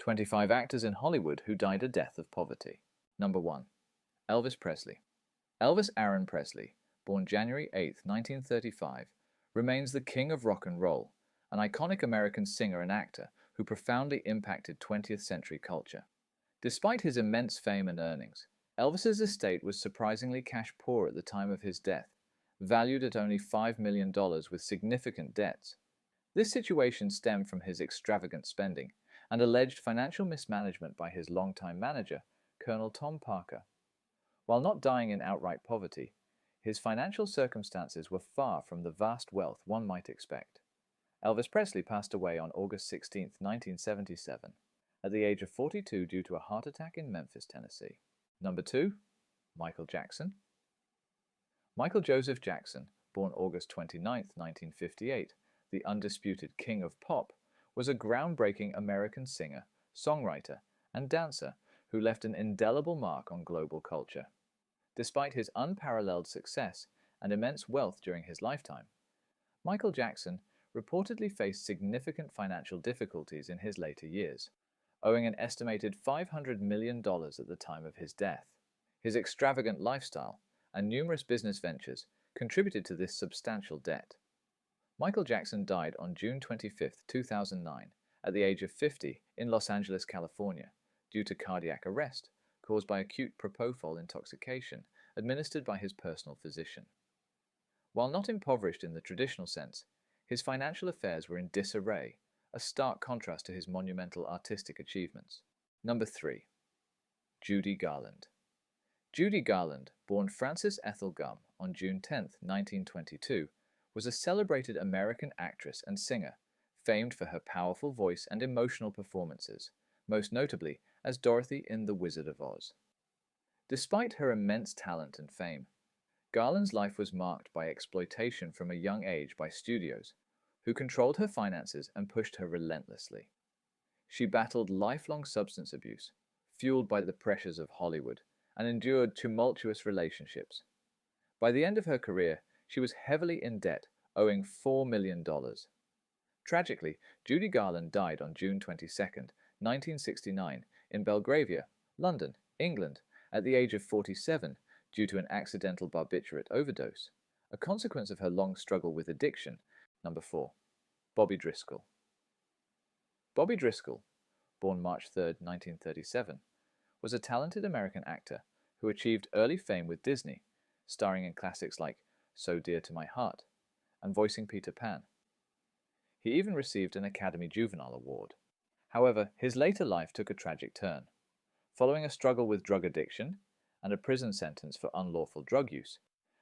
25 actors in Hollywood who died a death of poverty. Number 1. Elvis Presley. Elvis Aaron Presley, born January 8, 1935, remains the king of rock and roll, an iconic American singer and actor who profoundly impacted 20th century culture. Despite his immense fame and earnings, Elvis's estate was surprisingly cash poor at the time of his death, valued at only $5 million with significant debts. This situation stemmed from his extravagant spending and alleged financial mismanagement by his longtime manager, Colonel Tom Parker. While not dying in outright poverty, his financial circumstances were far from the vast wealth one might expect. Elvis Presley passed away on August 16, 1977, at the age of 42 due to a heart attack in Memphis, Tennessee. Number 2. Michael Jackson. Michael Joseph Jackson, born August 29, 1958, the undisputed king of pop, was a groundbreaking American singer, songwriter, and dancer who left an indelible mark on global culture. Despite his unparalleled success and immense wealth during his lifetime, Michael Jackson reportedly faced significant financial difficulties in his later years, owing an estimated $500 million at the time of his death. His extravagant lifestyle and numerous business ventures contributed to this substantial debt. Michael Jackson died on June 25, 2009, at the age of 50 in Los Angeles, California, due to cardiac arrest caused by acute propofol intoxication administered by his personal physician. While not impoverished in the traditional sense, his financial affairs were in disarray, a stark contrast to his monumental artistic achievements. Number 3. Judy Garland. Judy Garland, born Frances Ethel Gum on June 10, 1922, was a celebrated American actress and singer, famed for her powerful voice and emotional performances, most notably as Dorothy in The Wizard of Oz. Despite her immense talent and fame, Garland's life was marked by exploitation from a young age by studios, who controlled her finances and pushed her relentlessly. She battled lifelong substance abuse, fueled by the pressures of Hollywood, and endured tumultuous relationships. By the end of her career, she was heavily in debt, owing $4 million. Tragically, Judy Garland died on June 22, 1969, in Belgravia, London, England, at the age of 47 due to an accidental barbiturate overdose, a consequence of her long struggle with addiction. Number 4. Bobby Driscoll. Bobby Driscoll, born March 3, 1937, was a talented American actor who achieved early fame with Disney, starring in classics like So Dear to My Heart and voicing Peter Pan. He even received an Academy Juvenile Award. However, his later life took a tragic turn. Following a struggle with drug addiction and a prison sentence for unlawful drug use,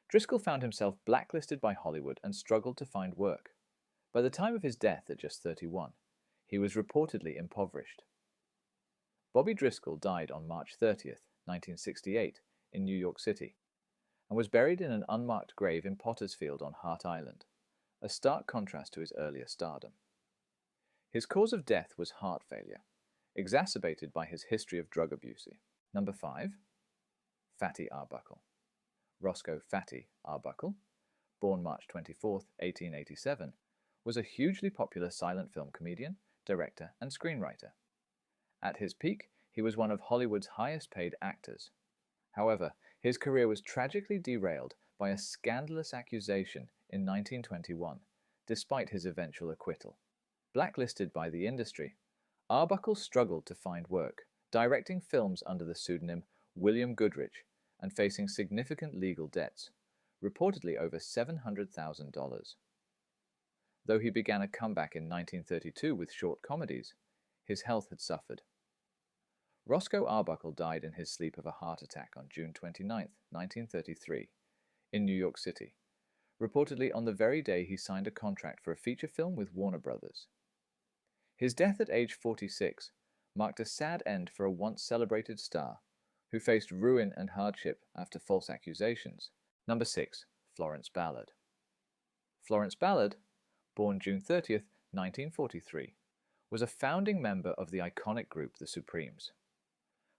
Driscoll found himself blacklisted by Hollywood and struggled to find work. By the time of his death at just 31, he was reportedly impoverished. Bobby Driscoll died on March 30, 1968, in New York City, and was buried in an unmarked grave in Potter's Field on Hart Island, a stark contrast to his earlier stardom. His cause of death was heart failure, exacerbated by his history of drug abuse. Number 5. Fatty Arbuckle. Roscoe Fatty Arbuckle, born March 24, 1887, was a hugely popular silent film comedian, director, and screenwriter. At his peak, he was one of Hollywood's highest-paid actors. However, his career was tragically derailed by a scandalous accusation in 1921, despite his eventual acquittal. Blacklisted by the industry, Arbuckle struggled to find work, directing films under the pseudonym William Goodrich and facing significant legal debts, reportedly over $700,000. Though he began a comeback in 1932 with short comedies, his health had suffered. Roscoe Arbuckle died in his sleep of a heart attack on June 29, 1933, in New York City, reportedly on the very day he signed a contract for a feature film with Warner Brothers. His death at age 46 marked a sad end for a once celebrated star who faced ruin and hardship after false accusations. Number 6. Florence Ballard. Florence Ballard, born June 30, 1943, was a founding member of the iconic group The Supremes.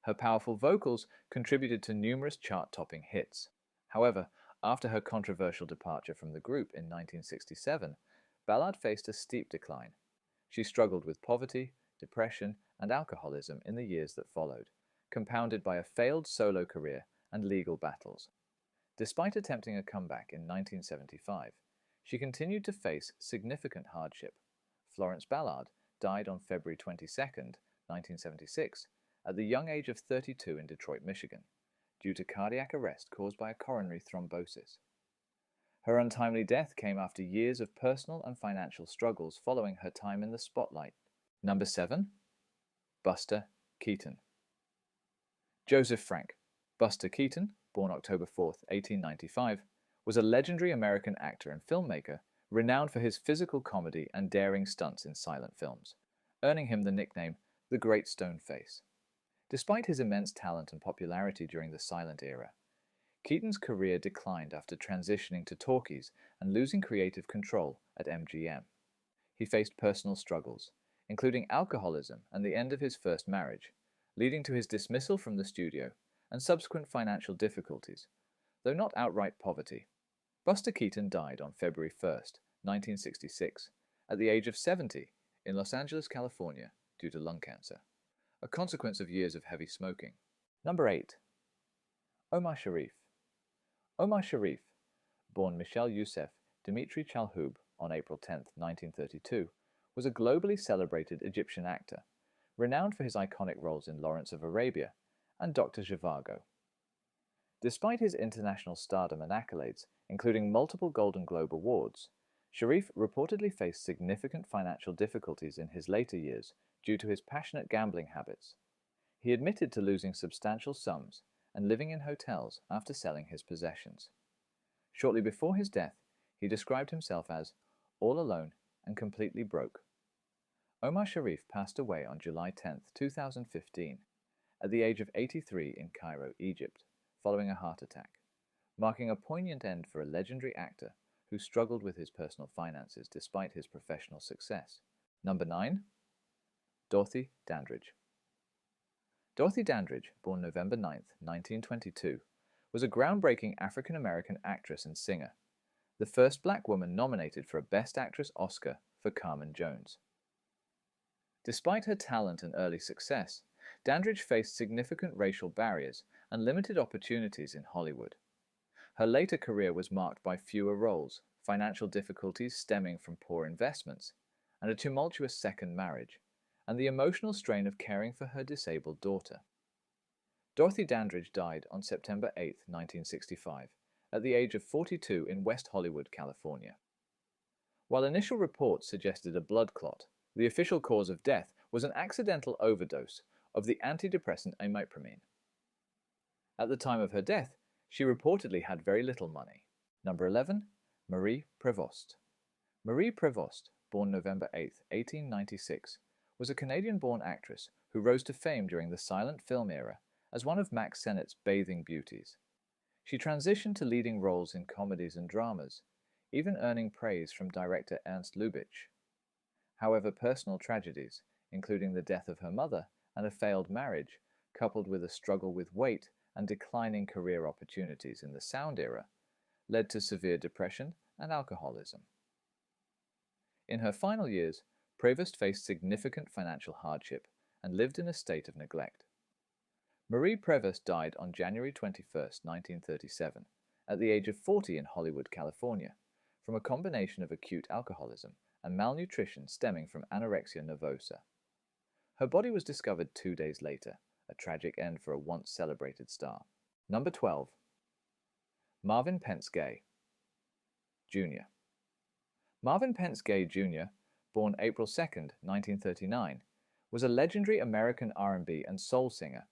Her powerful vocals contributed to numerous chart-topping hits. However, after her controversial departure from the group in 1967, Ballard faced a steep decline. She struggled with poverty, depression, and alcoholism in the years that followed, compounded by a failed solo career and legal battles. Despite attempting a comeback in 1975, she continued to face significant hardship. Florence Ballard died on February 22, 1976, at the young age of 32 in Detroit, Michigan, due to cardiac arrest caused by a coronary thrombosis. Her untimely death came after years of personal and financial struggles following her time in the spotlight. Number 7. Buster Keaton. Joseph Frank. Buster Keaton, born October 4, 1895, was a legendary American actor and filmmaker renowned for his physical comedy and daring stunts in silent films, earning him the nickname the Great Stone Face. Despite his immense talent and popularity during the silent era, Keaton's career declined after transitioning to talkies and losing creative control at MGM. He faced personal struggles, including alcoholism and the end of his first marriage, leading to his dismissal from the studio and subsequent financial difficulties, though not outright poverty. Buster Keaton died on February 1, 1966, at the age of 70 in Los Angeles, California, due to lung cancer, a consequence of years of heavy smoking. Number 8. Omar Sharif. Omar Sharif, born Michel Youssef Dimitri Chalhoub on April 10, 1932, was a globally celebrated Egyptian actor, renowned for his iconic roles in Lawrence of Arabia and Dr. Zhivago. Despite his international stardom and accolades, including multiple Golden Globe Awards, Sharif reportedly faced significant financial difficulties in his later years due to his passionate gambling habits. He admitted to losing substantial sums and living in hotels after selling his possessions. Shortly before his death, he described himself as all alone and completely broke. Omar Sharif passed away on July 10, 2015, at the age of 83 in Cairo, Egypt, following a heart attack, marking a poignant end for a legendary actor who struggled with his personal finances despite his professional success. Number 9. Dorothy Dandridge. Dorothy Dandridge, born November 9, 1922, was a groundbreaking African-American actress and singer, the first black woman nominated for a Best Actress Oscar for Carmen Jones. Despite her talent and early success, Dandridge faced significant racial barriers and limited opportunities in Hollywood. Her later career was marked by fewer roles, financial difficulties stemming from poor investments, and a tumultuous second marriage, and the emotional strain of caring for her disabled daughter. Dorothy Dandridge died on September 8, 1965, at the age of 42 in West Hollywood, California. While initial reports suggested a blood clot, the official cause of death was an accidental overdose of the antidepressant imipramine. At the time of her death, she reportedly had very little money. Number 11. Marie Pvost. Marie Pvost, born November 8, 1896, was a Canadian-born actress who rose to fame during the silent film era as one of Mack Sennett's bathing beauties. She transitioned to leading roles in comedies and dramas, even earning praise from director Ernst Lubitsch. However, personal tragedies, including the death of her mother and a failed marriage, coupled with a struggle with weight and declining career opportunities in the sound era, led to severe depression and alcoholism. In her final years, Pvost faced significant financial hardship and lived in a state of neglect. Marie Pvost died on January 21, 1937, at the age of 40 in Hollywood, California, from a combination of acute alcoholism and malnutrition stemming from anorexia nervosa. Her body was discovered 2 days later, a tragic end for a once celebrated star. Number 12. Marvin Gay Jr. Marvin Gay Jr., born April 2, 1939, was a legendary American R&B and soul singer,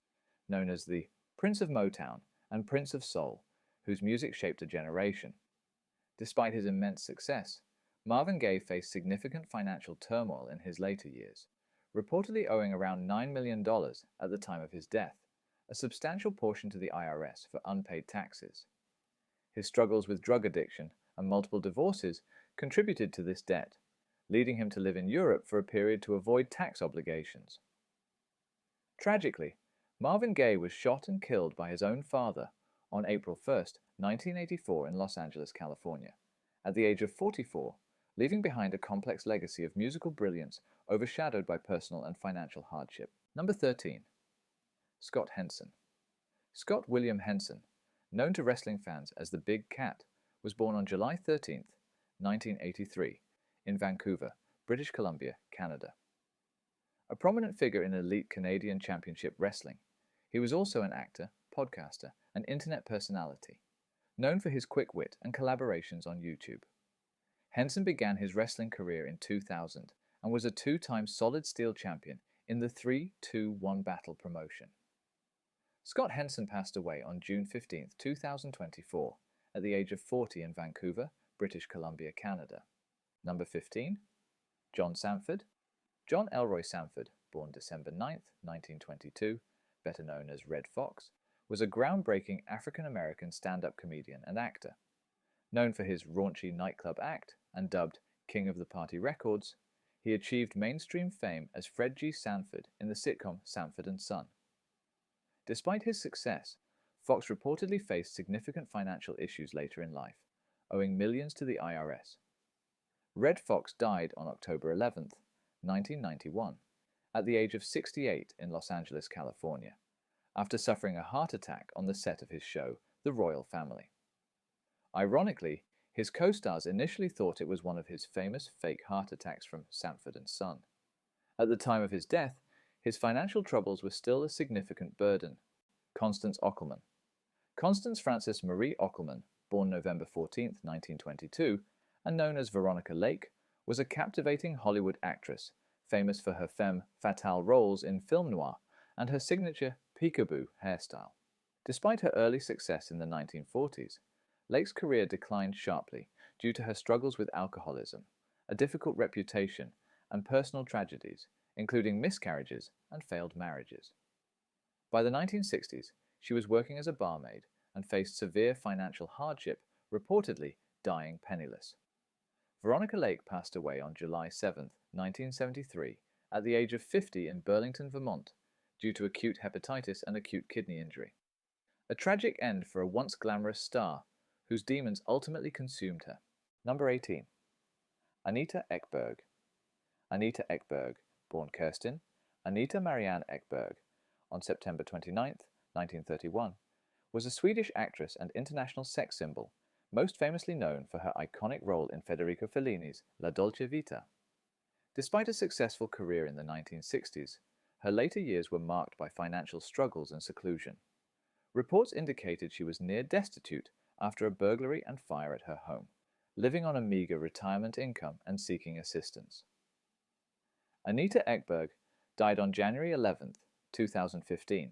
known as the Prince of Motown and Prince of Soul, whose music shaped a generation. Despite his immense success, Marvin Gaye faced significant financial turmoil in his later years, reportedly owing around $9 million at the time of his death, a substantial portion to the IRS for unpaid taxes. His struggles with drug addiction and multiple divorces contributed to this debt, leading him to live in Europe for a period to avoid tax obligations. Tragically, Marvin Gaye was shot and killed by his own father on April 1, 1984 in Los Angeles, California, at the age of 44, leaving behind a complex legacy of musical brilliance overshadowed by personal and financial hardship. Number 13. Scott Henson. Scott William Henson, known to wrestling fans as the Big Cat, was born on July 13, 1983, in Vancouver, British Columbia, Canada. A prominent figure in elite Canadian Championship Wrestling, he was also an actor, podcaster, and internet personality, known for his quick wit and collaborations on YouTube. Henson began his wrestling career in 2000 and was a two-time Solid Steel champion in the 3-2-1 Battle promotion. Scott Henson passed away on June 15, 2024, at the age of 40 in Vancouver, British Columbia, Canada. Number 15. John Sanford. John Elroy Sanford, born December 9, 1922, better known as Red Fox, was a groundbreaking African-American stand-up comedian and actor. Known for his raunchy nightclub act and dubbed King of the Party Records, he achieved mainstream fame as Fred G. Sanford in the sitcom Sanford and Son. Despite his success, Fox reportedly faced significant financial issues later in life, owing millions to the IRS. Red Fox died on October 11, 1991, at the age of 68 in Los Angeles, California, after suffering a heart attack on the set of his show, The Royal Family. Ironically, his co-stars initially thought it was one of his famous fake heart attacks from Sanford and Son. At the time of his death, his financial troubles were still a significant burden. Constance Ockman. Constance Frances Marie Ockman, born November 14, 1922, and known as Veronica Lake, was a captivating Hollywood actress, famous for her femme fatale roles in film noir and her signature peekaboo hairstyle. Despite her early success in the 1940s, Lake's career declined sharply due to her struggles with alcoholism, a difficult reputation, and personal tragedies, including miscarriages and failed marriages. By the 1960s, she was working as a barmaid and faced severe financial hardship, reportedly dying penniless. Veronica Lake passed away on July 7, 1973, at the age of 50 in Burlington, Vermont, due to acute hepatitis and acute kidney injury. A tragic end for a once glamorous star, whose demons ultimately consumed her. Number 18. Anita Ecberg. Anita Ecberg, born Kerstin Anita Marianne Ecberg, on September 29, 1931, was a Swedish actress and international sex symbol, most famously known for her iconic role in Federico Fellini's La Dolce Vita. Despite a successful career in the 1960s, her later years were marked by financial struggles and seclusion. Reports indicated she was near destitute after a burglary and fire at her home, living on a meager retirement income and seeking assistance. Anita Ecberg died on January 11, 2015,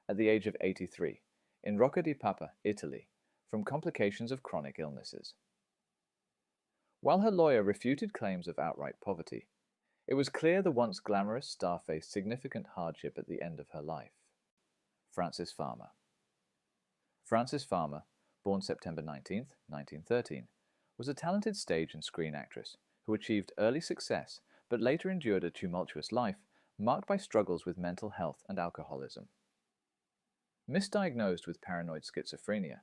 at the age of 83, in Rocca di Papa, Italy, from complications of chronic illnesses. While her lawyer refuted claims of outright poverty, it was clear the once glamorous star faced significant hardship at the end of her life. Frances Farmer. Frances Farmer, born September 19, 1913, was a talented stage and screen actress who achieved early success but later endured a tumultuous life marked by struggles with mental health and alcoholism. Misdiagnosed with paranoid schizophrenia,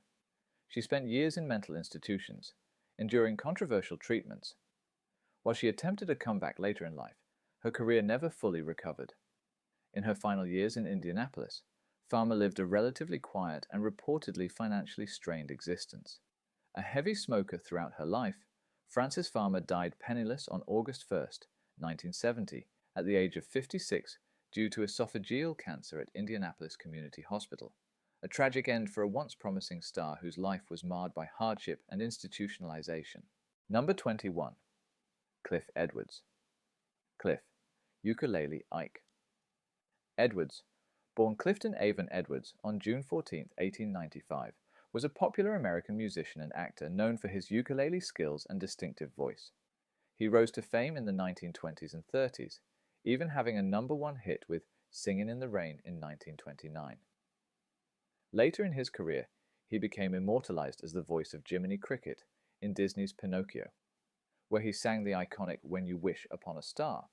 she spent years in mental institutions, enduring controversial treatments. While she attempted a comeback later in life, her career never fully recovered. In her final years in Indianapolis, Farmer lived a relatively quiet and reportedly financially strained existence. A heavy smoker throughout her life, Frances Farmer died penniless on August 1, 1970, at the age of 56 due to esophageal cancer at Indianapolis Community Hospital, a tragic end for a once promising star whose life was marred by hardship and institutionalization. Number 21. Cliff Edwards. Cliff, ukulele Ike. Edwards, born Clifton Avon Edwards on June 14, 1895, was a popular American musician and actor known for his ukulele skills and distinctive voice. He rose to fame in the 1920s and 30s, even having a #1 hit with Singin' in the Rain in 1929. Later in his career, he became immortalized as the voice of Jiminy Cricket in Disney's Pinocchio, where he sang the iconic When You Wish Upon a Star.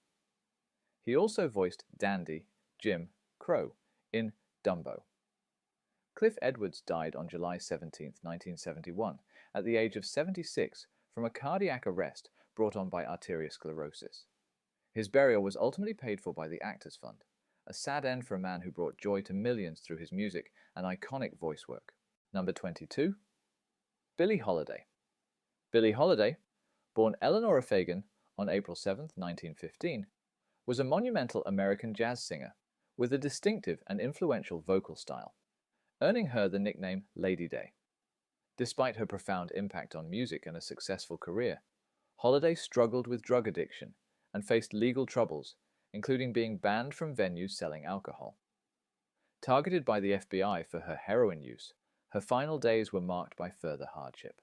He also voiced Dandy Jim Crow in Dumbo. Cliff Edwards died on July 17, 1971, at the age of 76 from a cardiac arrest brought on by arteriosclerosis. His burial was ultimately paid for by the Actors Fund, A sad end for a man who brought joy to millions through his music and iconic voice work. Number 22. Billie Holiday. Billie Holiday, born Eleanor Fagan on April 7, 1915, was a monumental American jazz singer with a distinctive and influential vocal style, earning her the nickname Lady Day. Despite her profound impact on music and a successful career, Holiday struggled with drug addiction and faced legal troubles, including being banned from venues selling alcohol. Targeted by the FBI for her heroin use, her final days were marked by further hardship.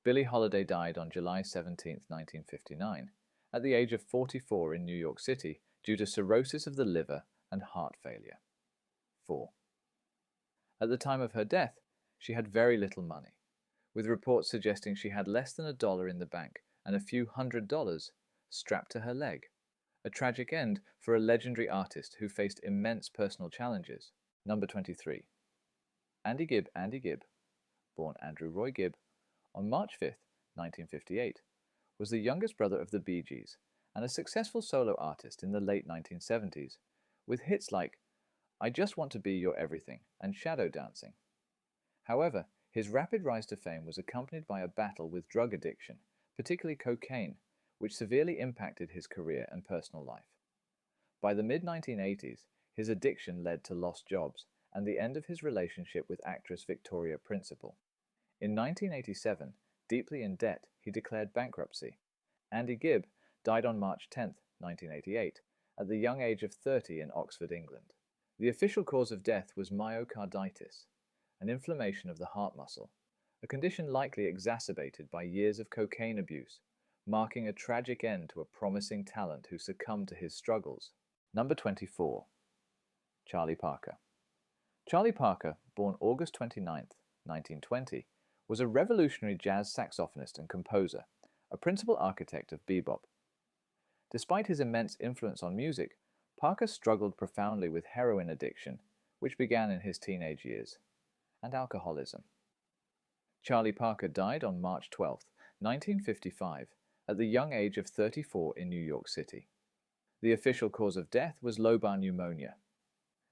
Billie Holiday died on July 17, 1959, at the age of 44 in New York City due to cirrhosis of the liver and heart failure. 4. At the time of her death, she had very little money, with reports suggesting she had less than $1 in the bank and a few $100 strapped to her leg. A tragic end for a legendary artist who faced immense personal challenges. Number 23. Andy Gibb, born Andrew Roy Gibb, on March 5, 1958, was the youngest brother of the Bee Gees and a successful solo artist in the late 1970s, with hits like I Just Want to Be Your Everything and Shadow Dancing. However, his rapid rise to fame was accompanied by a battle with drug addiction, particularly cocaine, which severely impacted his career and personal life. By the mid-1980s, his addiction led to lost jobs and the end of his relationship with actress Victoria Principal. In 1987, deeply in debt, he declared bankruptcy. Andy Gibb died on March 10, 1988, at the young age of 30 in Oxford, England. The official cause of death was myocarditis, an inflammation of the heart muscle, a condition likely exacerbated by years of cocaine abuse, marking a tragic end to a promising talent who succumbed to his struggles. Number 24. Charlie Parker. Charlie Parker, born August 29, 1920, was a revolutionary jazz saxophonist and composer, a principal architect of bebop. Despite his immense influence on music, Parker struggled profoundly with heroin addiction, which began in his teenage years, and alcoholism. Charlie Parker died on March 12, 1955, at the young age of 34 in New York City. The official cause of death was lobar pneumonia,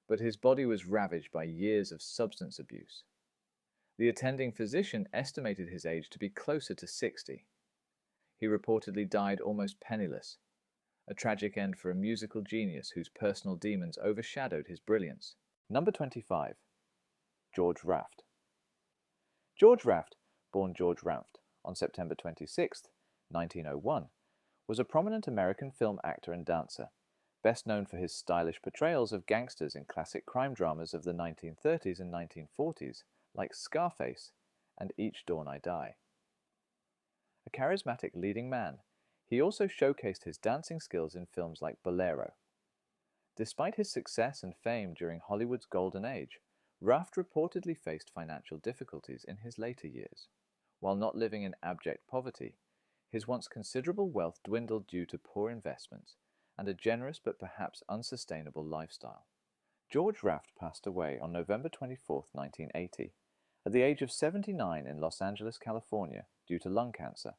but his body was ravaged by years of substance abuse. The attending physician estimated his age to be closer to 60. He reportedly died almost penniless, a tragic end for a musical genius whose personal demons overshadowed his brilliance. Number 25. George Raft. George Raft, born George Raft on September 26, 1901, was a prominent American film actor and dancer, best known for his stylish portrayals of gangsters in classic crime dramas of the 1930s and 1940s, like Scarface and Each Dawn I Die. A charismatic leading man, he also showcased his dancing skills in films like Bolero. Despite his success and fame during Hollywood's golden age, Raft reportedly faced financial difficulties in his later years. While not living in abject poverty, his once considerable wealth dwindled due to poor investments and a generous but perhaps unsustainable lifestyle. George Raft passed away on November 24, 1980, at the age of 79 in Los Angeles, California, due to lung cancer.